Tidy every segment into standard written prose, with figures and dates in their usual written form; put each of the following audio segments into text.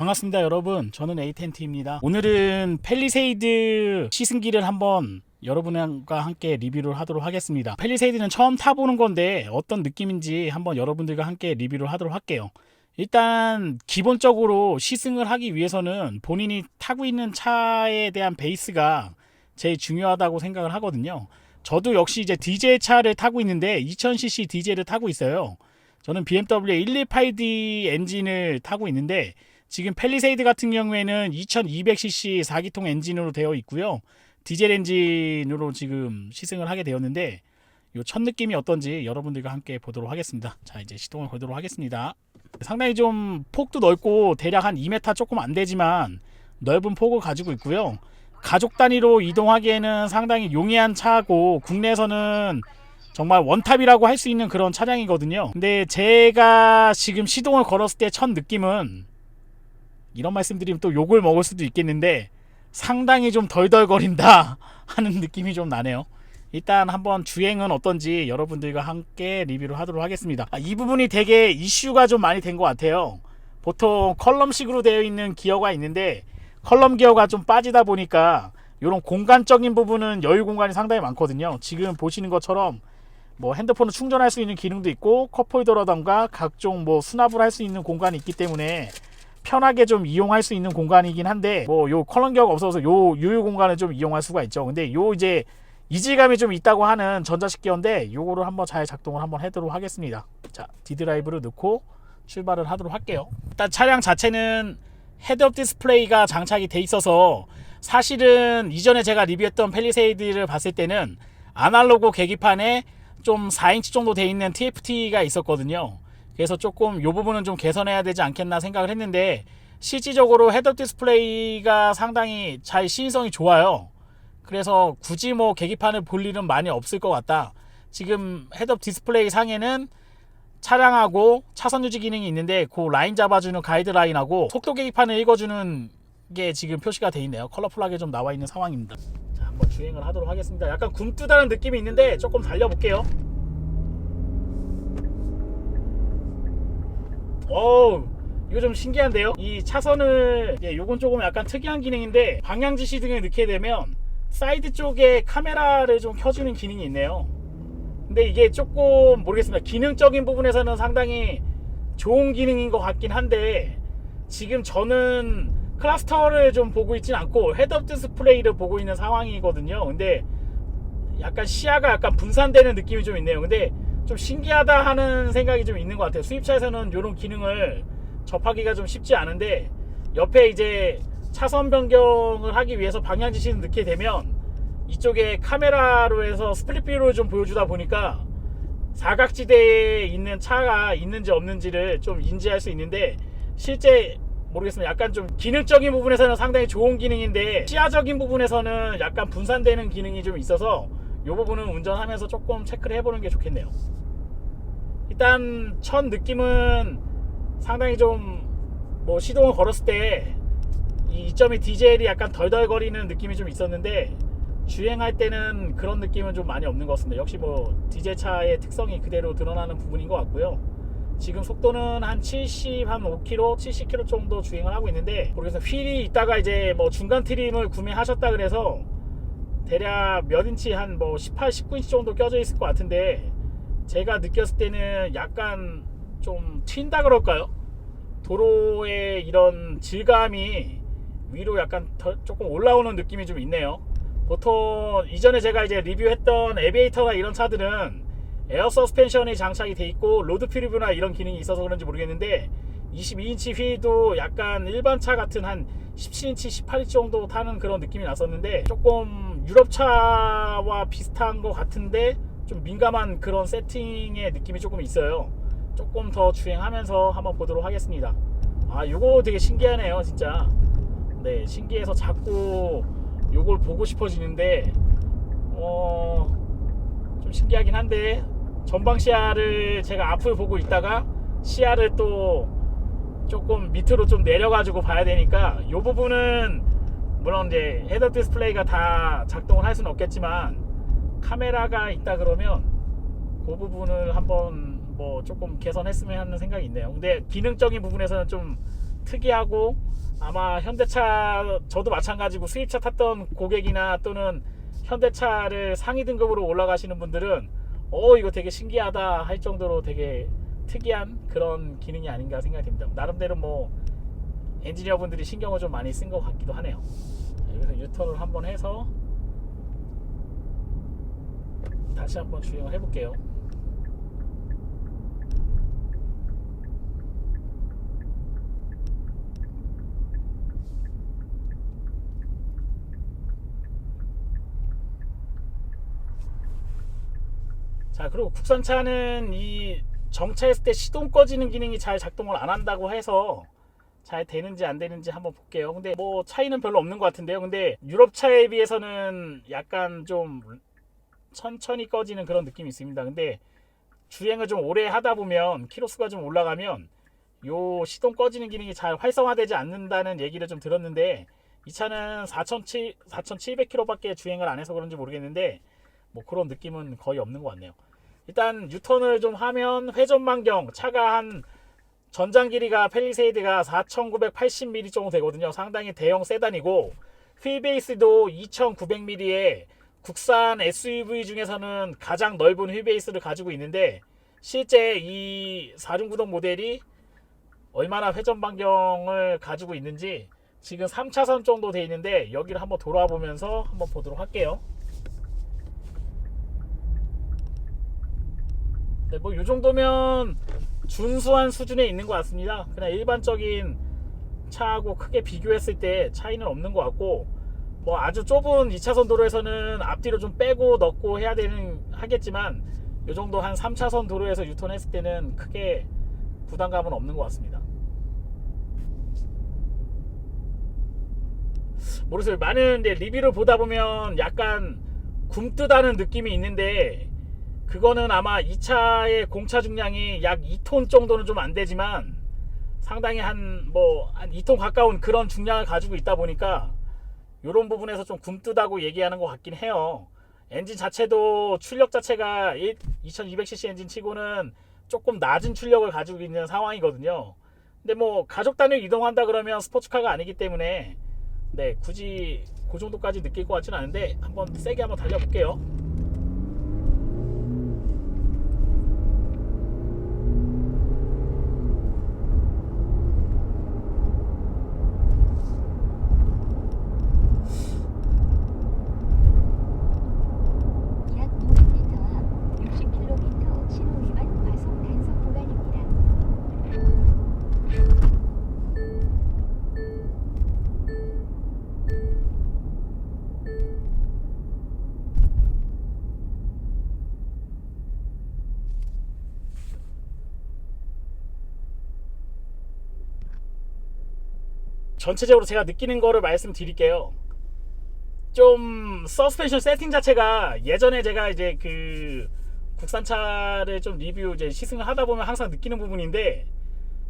반갑습니다 여러분, 저는 에이텐트입니다. 오늘은 팰리세이드 시승기를 한번 여러분과 함께 리뷰를 하도록 하겠습니다. 팰리세이드는 처음 타보는 건데 어떤 느낌인지 한번 여러분들과 함께 리뷰를 하도록 할게요. 일단 기본적으로 시승을 하기 위해서는 본인이 타고 있는 차에 대한 베이스가 제일 중요하다고 생각을 하거든요. 저도 역시 이제 디젤 차를 타고 있는데 2000cc 디젤을 타고 있어요. 저는 BMW 128D 엔진을 타고 있는데 지금 팰리세이드 같은 경우에는 2200cc 4기통 엔진으로 되어 있고요. 디젤 엔진으로 지금 시승을 하게 되었는데 이 첫 느낌이 어떤지 여러분들과 함께 보도록 하겠습니다. 자, 이제 시동을 걸도록 하겠습니다. 상당히 좀 폭도 넓고 대략 한 2m 조금 안 되지만 넓은 폭을 가지고 있고요. 가족 단위로 이동하기에는 상당히 용이한 차고 국내에서는 정말 원탑이라고 할 수 있는 그런 차량이거든요. 근데 제가 지금 시동을 걸었을 때 첫 느낌은, 이런 말씀드리면 또 욕을 먹을 수도 있겠는데, 상당히 좀 덜덜거린다 하는 느낌이 좀 나네요. 일단 한번 주행은 어떤지 여러분들과 함께 리뷰를 하도록 하겠습니다. 이 부분이 되게 이슈가 좀 많이 된 것 같아요. 보통 컬럼식으로 되어 있는 기어가 있는데 컬럼 기어가 좀 빠지다 보니까 이런 공간적인 부분은 여유 공간이 상당히 많거든요. 지금 보시는 것처럼 뭐 핸드폰을 충전할 수 있는 기능도 있고 컵홀더라던가 각종 뭐 수납을 할 수 있는 공간이 있기 때문에 편하게 좀 이용할 수 있는 공간이긴 한데, 뭐 요 컬럼 기어가 없어서 요 유유 공간을 좀 이용할 수가 있죠. 근데 요 이제 이질감이 좀 있다고 하는 전자식 기어인데 요거를 한번 잘 작동을 한번 해도록 하겠습니다. 자, D드라이브를 넣고 출발을 하도록 할게요. 일단 차량 자체는 헤드업 디스플레이가 장착이 돼 있어서 사실은 이전에 제가 리뷰했던 팰리세이드를 봤을 때는 아날로그 계기판에 좀 4인치 정도 돼 있는 TFT가 있었거든요. 그래서 조금 이 부분은 좀 개선해야 되지 않겠나 생각을 했는데, 실질적으로 헤드업 디스플레이가 상당히 잘 시인성이 좋아요. 그래서 굳이 뭐 계기판을 볼 일은 많이 없을 것 같다. 지금 헤드업 디스플레이 상에는 차량하고 차선 유지 기능이 있는데 그 라인 잡아주는 가이드라인하고 속도 계기판을 읽어주는 게 지금 표시가 돼 있네요. 컬러풀하게 좀 나와 있는 상황입니다. 자, 한번 주행을 하도록 하겠습니다. 약간 굼뜨다는 느낌이 있는데 조금 달려볼게요. 어우, 이거 좀 신기한데요. 이 차선을, 요건 조금 약간 특이한 기능인데 방향 지시 등을 넣게 되면 사이드 쪽에 카메라를 좀 켜주는 기능이 있네요. 근데 이게 조금 모르겠습니다. 기능적인 부분에서는 상당히 좋은 기능인 것 같긴 한데, 지금 저는 클러스터를 좀 보고 있진 않고 헤드업 디스플레이를 보고 있는 상황이거든요. 근데 약간 시야가 약간 분산되는 느낌이 좀 있네요. 근데 좀 신기하다 하는 생각이 좀 있는 것 같아요. 수입차에서는 이런 기능을 접하기가 좀 쉽지 않은데, 옆에 이제 차선 변경을 하기 위해서 방향 지시를 넣게 되면 이쪽에 카메라로 해서 스플릿뷰를 좀 보여주다 보니까 사각지대에 있는 차가 있는지 없는지를 좀 인지할 수 있는데, 실제 모르겠습니다. 약간 좀 기능적인 부분에서는 상당히 좋은 기능인데 시야적인 부분에서는 약간 분산되는 기능이 좀 있어서 이 부분은 운전하면서 조금 체크를 해보는 게 좋겠네요. 일단 첫 느낌은 상당히 좀 뭐 시동을 걸었을 때 이 2.2 디젤이 약간 덜덜거리는 느낌이 좀 있었는데, 주행할 때는 그런 느낌은 좀 많이 없는 것 같습니다. 역시 뭐 디젤 차의 특성이 그대로 드러나는 부분인 것 같고요. 지금 속도는 한 5km, 70km 정도 주행을 하고 있는데, 모르겠어요. 휠이 있다가 이제 뭐 중간 트림을 구매하셨다 그래서 대략 몇 인치, 한 뭐 18, 19인치 정도 껴져 있을 것 같은데, 제가 느꼈을 때는 약간 좀 튄다 그럴까요? 도로의 이런 질감이 위로 약간 조금 올라오는 느낌이 좀 있네요. 보통 이전에 제가 이제 리뷰했던 에비에이터나 이런 차들은 에어 서스펜션이 장착이 돼 있고 로드 프리뷰나 이런 기능이 있어서 그런지 모르겠는데, 22인치 휠도 약간 일반 차 같은 한 17인치, 18인치 정도 타는 그런 느낌이 났었는데, 조금 유럽차와 비슷한 것 같은데 좀 민감한 그런 세팅의 느낌이 조금 있어요. 조금 더 주행하면서 한번 보도록 하겠습니다. 요거 되게 신기하네요 진짜. 네, 신기해서 자꾸 요걸 보고 싶어지는데 좀 신기하긴 한데, 전방 시야를 제가 앞을 보고 있다가 시야를 또 조금 밑으로 좀 내려가지고 봐야 되니까, 요 부분은 물론 이제 헤드업 디스플레이가 다 작동을 할 수는 없겠지만 카메라가 있다 그러면 그 부분을 한번 뭐 조금 개선했으면 하는 생각이 있네요. 근데 기능적인 부분에서는 좀 특이하고, 아마 현대차, 저도 마찬가지고 수입차 탔던 고객이나 또는 현대차를 상위 등급으로 올라가시는 분들은 이거 되게 신기하다 할 정도로 되게 특이한 그런 기능이 아닌가 생각이 듭니다. 나름대로 뭐 엔지니어 분들이 신경을 좀 많이 쓴 것 같기도 하네요. 여기서 유턴을 한번 해서 다시 한번 주행을 해볼게요. 자, 그리고 국산차는 이 정차했을 때 시동 꺼지는 기능이 잘 작동을 안 한다고 해서 잘 되는지 안 되는지 한번 볼게요. 근데 뭐 차이는 별로 없는 것 같은데요. 근데 유럽차에 비해서는 약간 좀 천천히 꺼지는 그런 느낌이 있습니다. 근데 주행을 좀 오래 하다 보면 키로수가 좀 올라가면 요 시동 꺼지는 기능이 잘 활성화되지 않는다는 얘기를 좀 들었는데, 이 차는 4,700km 밖에 주행을 안 해서 그런지 모르겠는데 뭐 그런 느낌은 거의 없는 것 같네요. 일단 유턴을 좀 하면 회전반경, 차가 한 전장 길이가 펠리세이드가 4,980mm 정도 되거든요. 상당히 대형 세단이고, 휠베이스도 2,900mm에 국산 SUV 중에서는 가장 넓은 휠베이스를 가지고 있는데, 실제 이 4중구동 모델이 얼마나 회전 반경을 가지고 있는지 지금 3차선 정도 돼 있는데, 여기를 한번 돌아보면서 한번 보도록 할게요. 네, 뭐 이 정도면 준수한 수준에 있는 것 같습니다. 그냥 일반적인 차하고 크게 비교했을 때 차이는 없는 것 같고, 뭐 아주 좁은 2차선 도로에서는 앞뒤로 좀 빼고 넣고 해야 하겠지만, 이 정도 한 3차선 도로에서 유턴했을 때는 크게 부담감은 없는 것 같습니다. 모르겠어요. 많은 리뷰를 보다 보면 약간 굼뜨다는 느낌이 있는데, 그거는 아마 이 차의 공차 중량이 약 2톤 정도는 좀 안 되지만 상당히 한 2톤 가까운 그런 중량을 가지고 있다 보니까 이런 부분에서 좀 굼뜨다고 얘기하는 것 같긴 해요. 엔진 자체도 출력 자체가 2200cc 엔진 치고는 조금 낮은 출력을 가지고 있는 상황이거든요. 근데 뭐 가족 단위로 이동한다 그러면 스포츠카가 아니기 때문에 굳이 그 정도까지 느낄 것 같지는 않은데, 한번 세게 한번 달려볼게요. 전체적으로 제가 느끼는 거를 말씀드릴게요. 좀 서스펜션 세팅 자체가, 예전에 제가 이제 그 국산차를 좀 리뷰 이제 시승을 하다 보면 항상 느끼는 부분인데,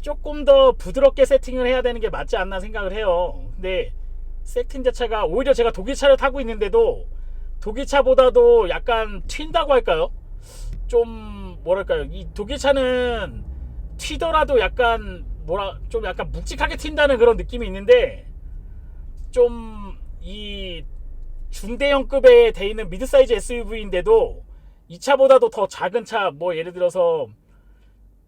조금 더 부드럽게 세팅을 해야 되는 게 맞지 않나 생각을 해요. 근데 세팅 자체가 오히려 제가 독일차를 타고 있는데도 독일차보다도 약간 튄다고 할까요? 좀 뭐랄까요, 이 독일차는 튀더라도 약간 좀 약간 묵직하게 튄다는 그런 느낌이 있는데, 좀 이 중대형급에 돼 있는 미드사이즈 SUV인데도 이 차보다도 더 작은 차, 뭐 예를 들어서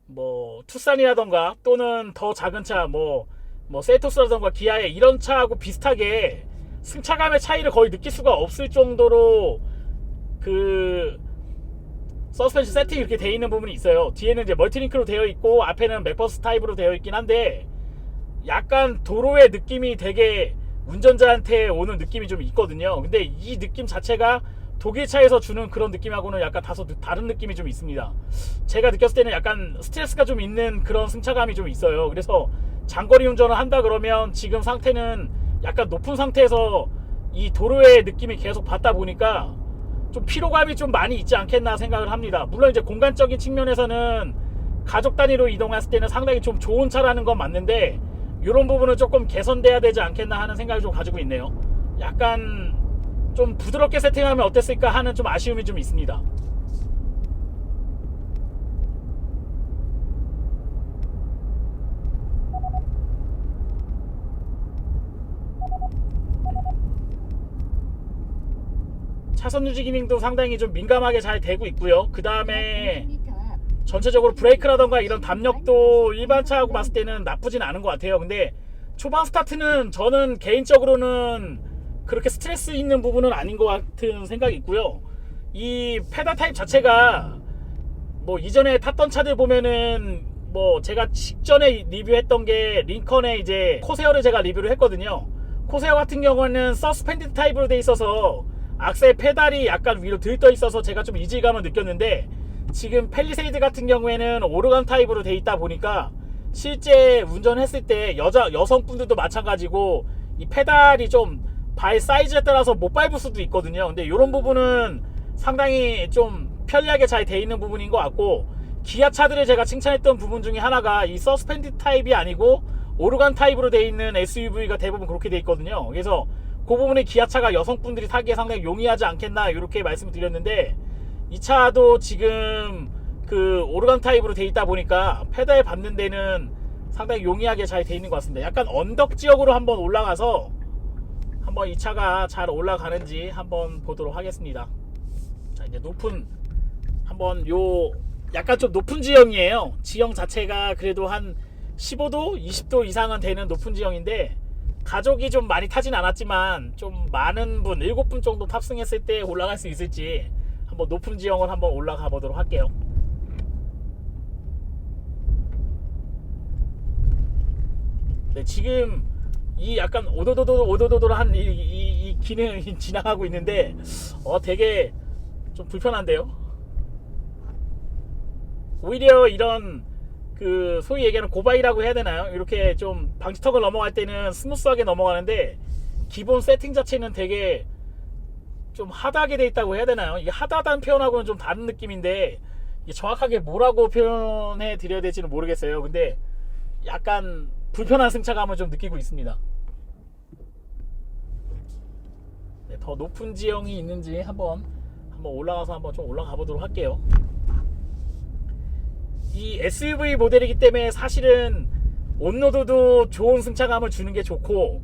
뭐 투싼이라던가 또는 더 작은 차, 뭐 셀토스라던가 기아의 이런 차하고 비슷하게 승차감의 차이를 거의 느낄 수가 없을 정도로 그 서스펜션 세팅이 이렇게 되어 있는 부분이 있어요. 뒤에는 이제 멀티링크로 되어 있고 앞에는 맥버스 타입으로 되어 있긴 한데, 약간 도로의 느낌이 되게 운전자한테 오는 느낌이 좀 있거든요. 근데 이 느낌 자체가 독일차에서 주는 그런 느낌하고는 약간 다소 다른 느낌이 좀 있습니다. 제가 느꼈을 때는 약간 스트레스가 좀 있는 그런 승차감이 좀 있어요. 그래서 장거리 운전을 한다 그러면 지금 상태는 약간 높은 상태에서 이 도로의 느낌이 계속 받다 보니까 좀 피로감이 좀 많이 있지 않겠나 생각을 합니다. 물론 이제 공간적인 측면에서는 가족 단위로 이동했을 때는 상당히 좀 좋은 차라는 건 맞는데, 이런 부분은 조금 개선돼야 되지 않겠나 하는 생각을 좀 가지고 있네요. 약간 좀 부드럽게 세팅하면 어땠을까 하는 좀 아쉬움이 좀 있습니다. 차선 유지 기능도 상당히 좀 민감하게 잘 되고 있고요. 그 다음에 전체적으로 브레이크라던가 이런 담력도 일반 차하고 봤을 때는 나쁘진 않은 것 같아요. 근데 초반 스타트는 저는 개인적으로는 그렇게 스트레스 있는 부분은 아닌 것 같은 생각이 있고요. 이 페달 타입 자체가 뭐 이전에 탔던 차들 보면은 뭐 제가 직전에 리뷰했던 게 링컨의 이제 코세어를 제가 리뷰를 했거든요. 코세어 같은 경우는 서스펜디드 타입으로 돼 있어서 악셀 페달이 약간 위로 들떠 있어서 제가 좀 이질감을 느꼈는데, 지금 펠리세이드 같은 경우에는 오르간 타입으로 돼 있다 보니까 실제 운전했을 때 여성분들도 마찬가지고 이 페달이 좀 발 사이즈에 따라서 못 밟을 수도 있거든요. 근데 이런 부분은 상당히 좀 편리하게 잘 돼 있는 부분인 것 같고, 기아 차들을 제가 칭찬했던 부분 중에 하나가 이 서스펜디드 타입이 아니고 오르간 타입으로 돼 있는 SUV가 대부분 그렇게 돼 있거든요. 그래서 그 부분에 기아차가 여성분들이 타기에 상당히 용이하지 않겠나 이렇게 말씀을 드렸는데, 이 차도 지금 그 오르간 타입으로 돼 있다 보니까 페달 밟는 데는 상당히 용이하게 잘 돼 있는 것 같습니다. 약간 언덕 지역으로 한번 올라가서 한번 이 차가 잘 올라가는지 한번 보도록 하겠습니다. 자, 이제 높은 한번 요 약간 좀 높은 지형이에요. 지형 자체가 그래도 한 15도 20도 이상은 되는 높은 지형인데, 가족이 좀 많이 타진 않았지만 좀 많은 분 7분 정도 탑승했을 때 올라갈 수 있을지 한번 높은 지형을 한번 올라가 보도록 할게요. 네, 지금 이 약간 오도도도한 이 기능이 지나가고 있는데 되게 좀 불편한데요. 오히려 이런 그 소위 얘기하는 고바이라고 해야 되나요? 이렇게 좀 방지턱을 넘어갈 때는 스무스하게 넘어가는데, 기본 세팅 자체는 되게 좀 하드하게 돼 있다고 해야 되나요? 이게 하드하다는 표현하고는 좀 다른 느낌인데 이게 정확하게 뭐라고 표현해 드려야 될지는 모르겠어요. 근데 약간 불편한 승차감을 좀 느끼고 있습니다. 네, 더 높은 지형이 있는지 한번 올라가서 한번 좀 올라가 보도록 할게요. 이 SUV 모델이기 때문에 사실은 온로드도 좋은 승차감을 주는 게 좋고,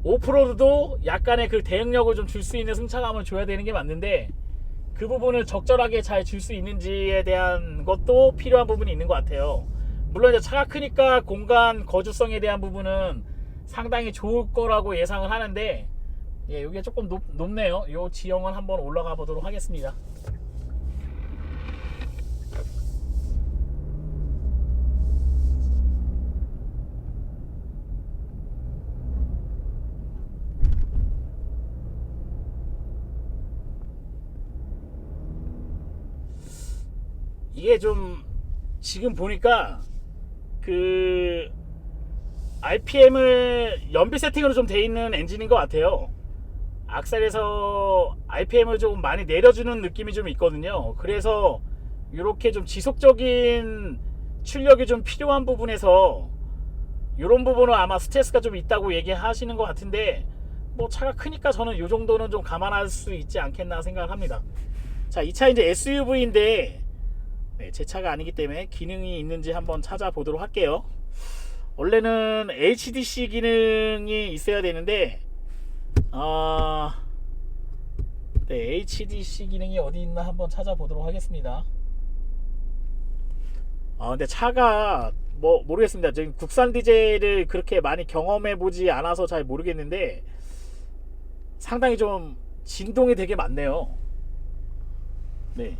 오프로드도 약간의 그 대응력을 좀 줄 수 있는 승차감을 줘야 되는 게 맞는데, 그 부분을 적절하게 잘 줄 수 있는지에 대한 것도 필요한 부분이 있는 것 같아요. 물론 이제 차가 크니까 공간 거주성에 대한 부분은 상당히 좋을 거라고 예상을 하는데, 예, 여기가 조금 높네요. 이 지형을 한번 올라가 보도록 하겠습니다. 이게 좀 지금 보니까 그 RPM을 연비 세팅으로 좀 돼 있는 엔진인 것 같아요. 악셀에서 RPM을 좀 많이 내려주는 느낌이 좀 있거든요. 그래서 이렇게 좀 지속적인 출력이 좀 필요한 부분에서 이런 부분은 아마 스트레스가 좀 있다고 얘기하시는 것 같은데, 뭐 차가 크니까 저는 이 정도는 좀 감안할 수 있지 않겠나 생각을 합니다. 자, 이 차 이제 SUV인데 네, 제 차가 아니기 때문에 기능이 있는지 한번 찾아보도록 할게요. 원래는 HDC 기능이 있어야 되는데 네, HDC 기능이 어디 있나 한번 찾아보도록 하겠습니다. 근데 차가 뭐 모르겠습니다. 지금 국산 디젤을 그렇게 많이 경험해 보지 않아서 잘 모르겠는데 상당히 좀 진동이 되게 많네요. 네,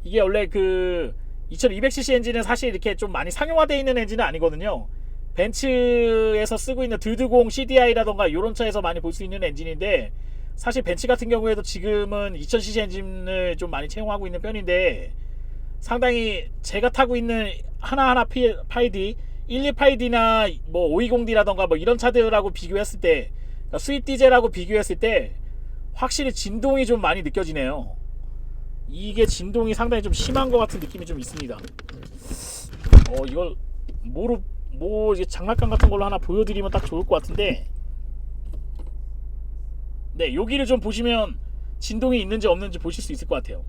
이게 원래 그 2200cc 엔진은 사실 이렇게 좀 많이 상용화되어 있는 엔진은 아니거든요. 벤츠에서 쓰고 있는 드드공 CDI라던가 이런 차에서 많이 볼 수 있는 엔진인데, 사실 벤츠 같은 경우에도 지금은 2000cc 엔진을 좀 많이 채용하고 있는 편인데, 상당히 제가 타고 있는 하나하나 파이디 128D나 뭐 520D라던가 뭐 이런 차들하고 비교했을 때, 그러니까 수입 디젤하고 비교했을 때 확실히 진동이 좀 많이 느껴지네요. 이게 진동이 상당히 좀 심한 것 같은 느낌이 좀 있습니다. 이걸 이제 장난감 같은 걸로 하나 보여드리면 딱 좋을 것 같은데, 네, 여기를 좀 보시면 진동이 있는지 없는지 보실 수 있을 것 같아요.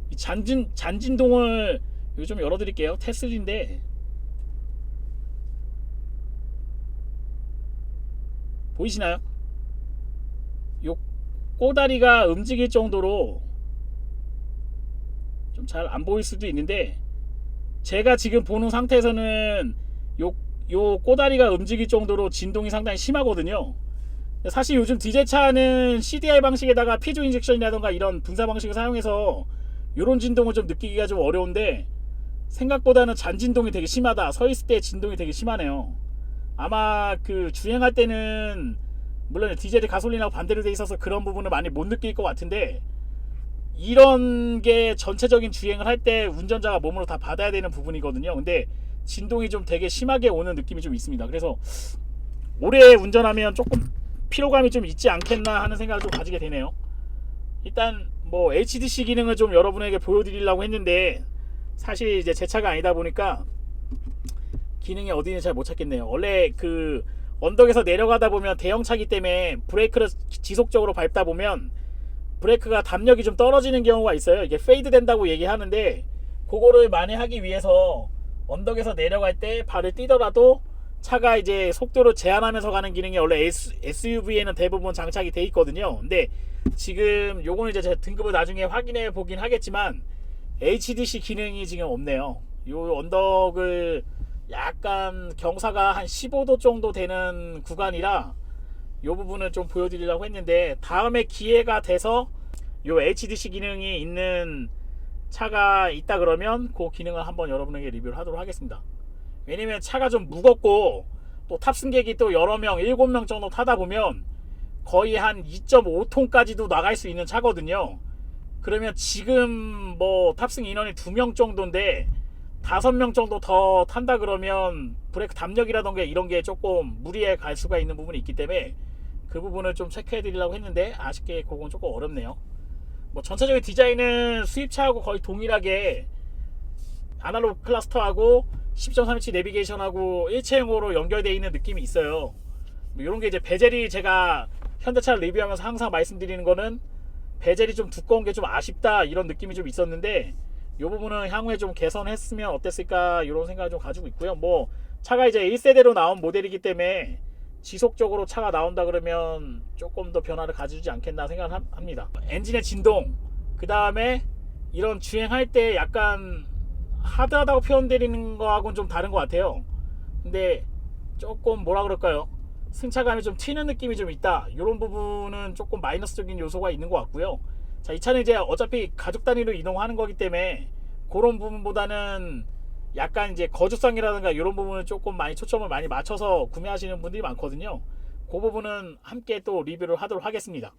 이 잔진동을 여기 좀 열어드릴게요. 테슬인데 보이시나요? 요 꼬다리가 움직일 정도로 좀 잘 안 보일 수도 있는데, 제가 지금 보는 상태에서는 요 꼬다리가 움직일 정도로 진동이 상당히 심하거든요. 사실 요즘 디젤차는 CDI 방식에다가 피조 인젝션이라던가 이런 분사 방식을 사용해서 요런 진동을 좀 느끼기가 좀 어려운데, 생각보다는 잔진동이 되게 심하다, 서 있을 때 진동이 되게 심하네요. 아마 그 주행할 때는 물론 디젤이 가솔린하고 반대로 돼 있어서 그런 부분을 많이 못 느낄 것 같은데, 이런 게 전체적인 주행을 할 때 운전자가 몸으로 다 받아야 되는 부분이거든요. 근데 진동이 좀 되게 심하게 오는 느낌이 좀 있습니다. 그래서 오래 운전하면 조금 피로감이 좀 있지 않겠나 하는 생각을 좀 가지게 되네요. 일단 뭐 HDC 기능을 좀 여러분에게 보여드리려고 했는데, 사실 이제 제 차가 아니다 보니까 기능이 어디인지 잘 못 찾겠네요. 원래 그 언덕에서 내려가다 보면 대형차기 때문에 브레이크를 지속적으로 밟다 보면 브레이크가 담력이 좀 떨어지는 경우가 있어요. 이게 페이드 된다고 얘기하는데, 그거를 만회하기 위해서 언덕에서 내려갈 때 발을 띄더라도 차가 이제 속도를 제한하면서 가는 기능이 원래 SUV에는 대부분 장착이 돼 있거든요. 근데 지금 요거는 이제 제 등급을 나중에 확인해 보긴 하겠지만 HDC 기능이 지금 없네요. 요 언덕을 약간 경사가 한 15도 정도 되는 구간이라 요 부분은 좀 보여드리려고 했는데, 다음에 기회가 돼서 요 HDC 기능이 있는 차가 있다 그러면 그 기능을 한번 여러분에게 리뷰를 하도록 하겠습니다. 왜냐면 차가 좀 무겁고 또 탑승객이 또 여러 명, 7명 정도 타다 보면 거의 한 2.5톤까지도 나갈 수 있는 차거든요. 그러면 지금 뭐 탑승 인원이 2명 정도인데 5명 정도 더 탄다 그러면 브레이크 담력이라던가 이런 게 조금 무리해 갈 수가 있는 부분이 있기 때문에 그 부분을 좀 체크해 드리려고 했는데, 아쉽게 그건 조금 어렵네요. 뭐 전체적인 디자인은 수입차하고 거의 동일하게 아날로그 클러스터하고 10.3인치 내비게이션하고 일체형으로 연결되어 있는 느낌이 있어요. 뭐 이런 게 이제 베젤이, 제가 현대차를 리뷰하면서 항상 말씀드리는 거는 베젤이 좀 두꺼운 게 좀 아쉽다 이런 느낌이 좀 있었는데, 이 부분은 향후에 좀 개선했으면 어땠을까 이런 생각을 좀 가지고 있고요. 뭐 차가 이제 1세대로 나온 모델이기 때문에 지속적으로 차가 나온다 그러면 조금 더 변화를 가져주지 않겠나 생각을 합니다. 엔진의 진동, 그 다음에 이런 주행할 때 약간 하드하다고 표현드리는 거하고는 좀 다른 것 같아요. 근데 조금 뭐라 그럴까요, 승차감이 좀 튀는 느낌이 좀 있다, 이런 부분은 조금 마이너스적인 요소가 있는 것 같고요. 자, 이 차는 이제 어차피 가족 단위로 이동하는 거기 때문에 그런 부분보다는 약간 이제 거주성이라든가 이런 부분을 조금 많이 초점을 많이 맞춰서 구매하시는 분들이 많거든요. 그 부분은 함께 또 리뷰를 하도록 하겠습니다.